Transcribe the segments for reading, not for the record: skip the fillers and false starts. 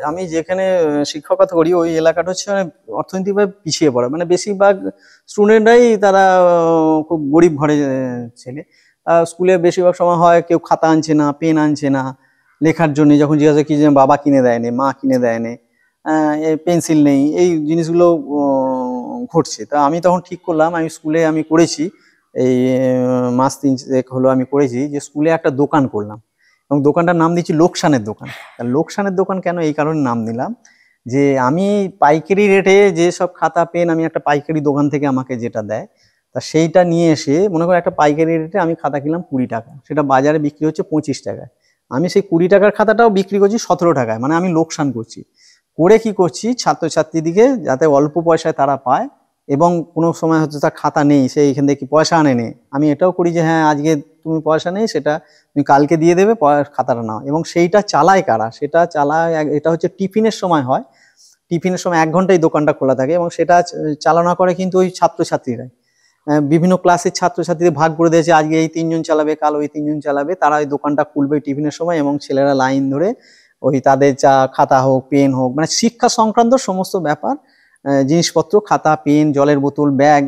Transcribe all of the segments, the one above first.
আমি যেখানে শিক্ষকতা করি ওই এলাকাটা হচ্ছে মানে অর্থনৈতিকভাবে পিছিয়ে পড়া, মানে বেশিরভাগ স্টুডেন্টরাই তারা খুব গরিব ঘরে ছেলে। স্কুলে বেশিরভাগ সময় হয় কেউ খাতা আনছে না, পেন আনছে না লেখার জন্য, যখন জিজ্ঞাসা কি যে বাবা কিনে দেয়নি, মা কিনে দেয়নি, পেন্সিল নেই, এই জিনিসগুলো ঘটছে। তা আমি তখন ঠিক করলাম, আমি স্কুলে আমি করেছি এই মাস 3 হলো আমি করেছি যে স্কুলে একটা দোকান করলাম এবং দোকানটার নাম দিচ্ছি লোকসানের দোকান। লোকসানের দোকান কেন এই কারণে নাম দিলাম, যে আমি পাইকারি রেটে যে সব খাতা পেন আমি একটা পাইকারি দোকান থেকে আমাকে যেটা দেয়, তা সেইটা নিয়ে এসে মনে করো একটা পাইকারি রেটে আমি খাতা কিনলাম 20 টাকা, সেটা বাজারে বিক্রি হচ্ছে 25 টাকায়, আমি সেই 20 টাকার খাতাটাও বিক্রি করছি 17 টাকায়, মানে আমি লোকসান করছি। করে কি করছি, ছাত্রছাত্রীদিকে যাতে অল্প পয়সায় তারা পায় এবং কোনো সময় হচ্ছে তার খাতা নেই, সে এখান থেকে পয়সা আনে নেই, আমি এটাও করি যে হ্যাঁ আজকে তুমি পয়সা নেই, সেটা তুমি কালকে দিয়ে দেবে, খাতাটা নাও। এবং সেইটা চালায় কারা, সেটা চালায়, এটা হচ্ছে টিফিনের সময় হয়, টিফিনের সময় 1 ঘন্টাই দোকানটা খোলা থাকে এবং সেটা চালনা করে কিন্তু ওই ছাত্রছাত্রীরাই। বিভিন্ন ক্লাসের ছাত্রছাত্রীদের ভাগ করে দিয়েছে, আজকে এই 3 জন চালাবে, কাল ওই 3 জন চালাবে, তারা ওই দোকানটা খুলবে টিফিনের সময় এবং ছেলেরা লাইন ধরে ওই তাদের যা খাতা হোক পেন হোক, মানে শিক্ষা সংক্রান্ত সমস্ত ব্যাপার, জিনিসপত্র, খাতা পেন, জলের বোতল, ব্যাগ,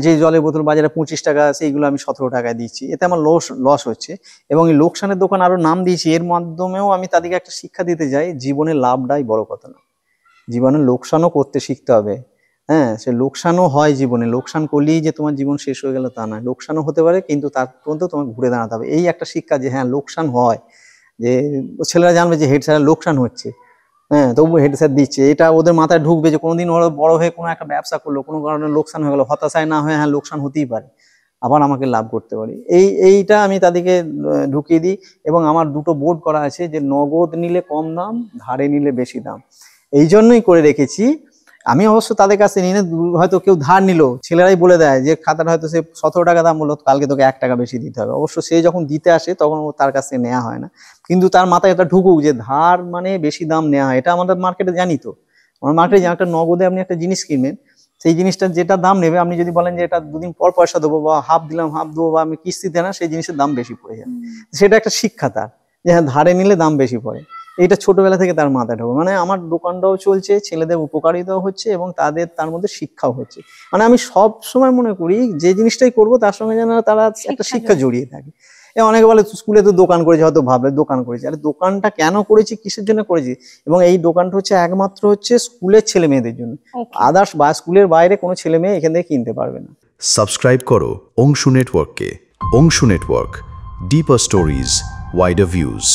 যে জলের বোতল বাজারে 25 টাকা সেইগুলো আমি 17 টাকায় দিচ্ছি, এতে আমার লস হচ্ছে। এবং এই লোকসানের দোকান আরো নাম দিয়েছি, এর মাধ্যমেও আমি তাদেরকে একটা শিক্ষা দিতে চাই, জীবনে লাভটাই বড় কথা না, জীবনে লোকসানও করতে শিখতে হবে। হ্যাঁ, সে লোকসানও হয় জীবনে, লোকসান করলেই যে তোমার জীবন শেষ হয়ে গেল তা নয়, লোকসানও হতে পারে, কিন্তু তার পর্যন্ত তোমাকে ঘুরে দাঁড়াতে হবে। এই একটা শিক্ষা যে হ্যাঁ লোকসান হয়, যে ছেলেরা জানবে যে হেড স্যারের লোকসান হচ্ছে, হ্যাঁ তবু হেড স্যার দিচ্ছে, এটা ওদের মাথায় ঢুকবে যে কোনোদিন ওরা বড় হয়ে কোনো একটা ব্যবসা করলো, কোনো কারণে লোকসান হয়ে গেলো, হতাশায় না হয়ে হ্যাঁ লোকসান হতেই পারে, আবার আমাকে লাভ করতে পারি, এইটা আমি তাদেরকে ঢুকিয়ে দিই। এবং আমার 2টো বোর্ড করা আছে যে নগদ নিলে কম দাম, ধারে নিলে বেশি দাম, এই জন্যই করে রেখেছি। আমি অবশ্য তাদের কাছে নিয়ে, হয়তো কেউ ধার নিল, ছেলেরাই বলে দেয় যে খাতাটা হয়তো সে 17 টাকা দাম বললো, কালকে তোকে 1 টাকা বেশি দিতে হবে। অবশ্য সে যখন দিতে আসে তখন তার কাছে নেওয়া হয় না, কিন্তু তার মাথায় এটা ঢুকুক যে ধার মানে বেশি দাম নেওয়া হয়, এটা আমাদের মার্কেটে জানি। তো আমার মার্কেটে একটা নগদে আপনি একটা জিনিস কিনবেন, সেই জিনিসটা যেটা দাম নেবে, আপনি যদি বলেন যে এটা 2 দিন পর পয়সা দেবো বা হাফ দিলাম হাফ দেবো বা আমি কিস্তিতে না, সেই জিনিসের দাম বেশি পড়ে যায়। সেটা একটা শিক্ষা তার, যে হ্যাঁ ধারে নিলে দাম বেশি পড়ে, এইটা ছোটবেলা থেকে তার মাথায় ঢোকে। মানে আমার দোকানটাও চলছে, ছেলেদের উপকারিতাও হচ্ছে এবং তার মধ্যে শিক্ষাও হচ্ছে। মানে আমি সব সময় মনে করি যে জিনিসটাই করব তার সঙ্গে যেন তারা একটা শিক্ষা জড়িয়ে থাকে। অনেকে বলে স্কুলে তো দোকান করেছি, হয়তো ভাবলে দোকান করেছি, আরে দোকানটা কেন করেছি, কিসের জন্য করেছি, এবং এই দোকানটা হচ্ছে একমাত্র হচ্ছে স্কুলের ছেলে মেয়েদের জন্য, আদার্স বা স্কুলের বাইরে কোনো ছেলে মেয়ে এখান থেকে কিনতে পারবে না। সাবস্ক্রাইব করো অংশু নেটওয়ার্ককে। Anshu network, deeper stories, wider views.